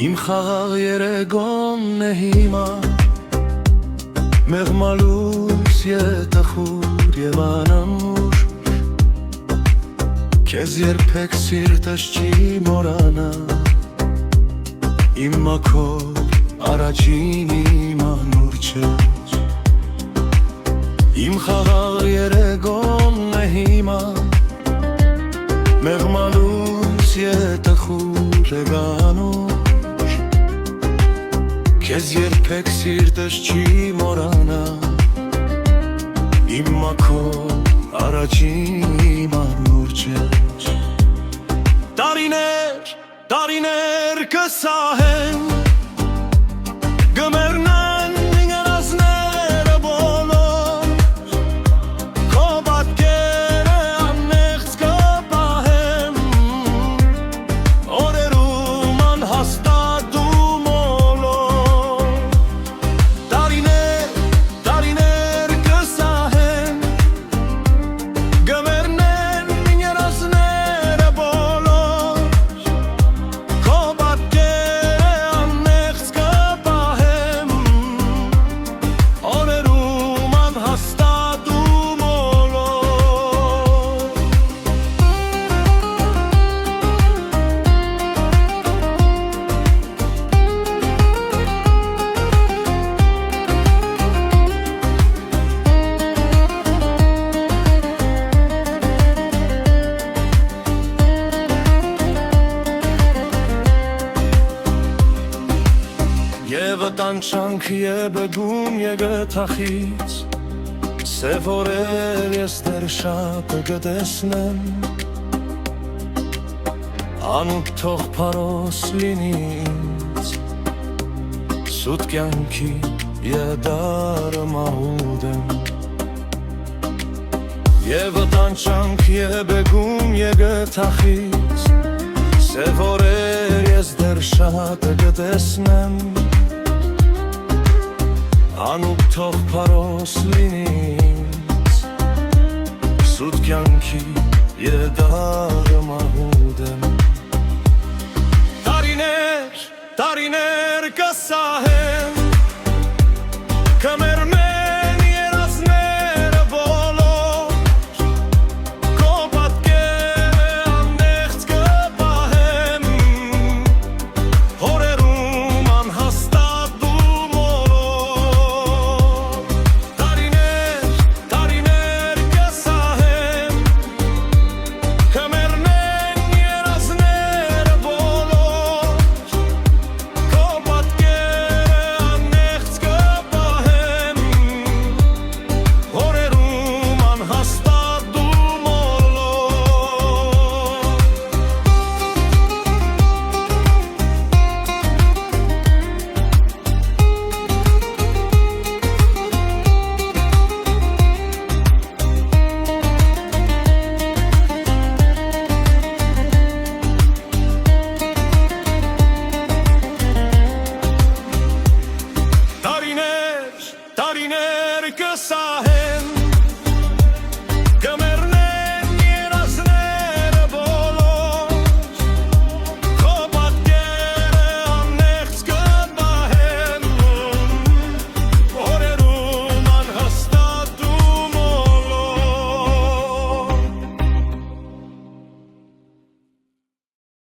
Իմ խաղաղ երեգոնն է հիմա Մեղմալույս ետախուր և անամուր Քեզ երբեք սիրտս չի մորանա Իմ մաքոր առաջին իմ անուր չես Իմ խաղաղ երեգոնն է հիմա Մեղմալույս ետախուր և անուր Քեզ երբեք սիրտս չի մորանա Իմ մաքոր առաջին իմ անուր չես Տարիներ կսահեն Գմերնան ինգնազները բոլոր Քո պատկերը ամնեղծ կպահեմ Օրերում անհաստատ ու մոլոր Տարիներ կսահեն Գմերնեն ինգնազները բոլոր Քո պատկերը ամնեղծ կպահեմ Օրերում անհաստատ ու մոլոր Եվ տանչանք եբեգում եգթախից Սև օրեր ես դեր շապը գտեսնեմ Անուտ թող պարոս լինի ինձ Սուտ կյանքի եդարը մահուդեմ Եվ տանչանք եբեգում եգթախից Սև օրեր ես դեր շապը գտեսնեմ Անուտ թող պարոս լինի ինձ Սուտ կյանքի եդարը մահուդեմ Տարիներ կսահեն Կմերմեն երազները բոլոր Քո պատկերը ամնեղծ կպահեմ Օրերում անհաստատ ու մոլոր Տարիներ կսահեն Կմերնեն երազները բոլոր Քո պատկերը ամնեղծ կպահեմ Օրերում անհաստատ ու մոլոր Տարիներ կսահեն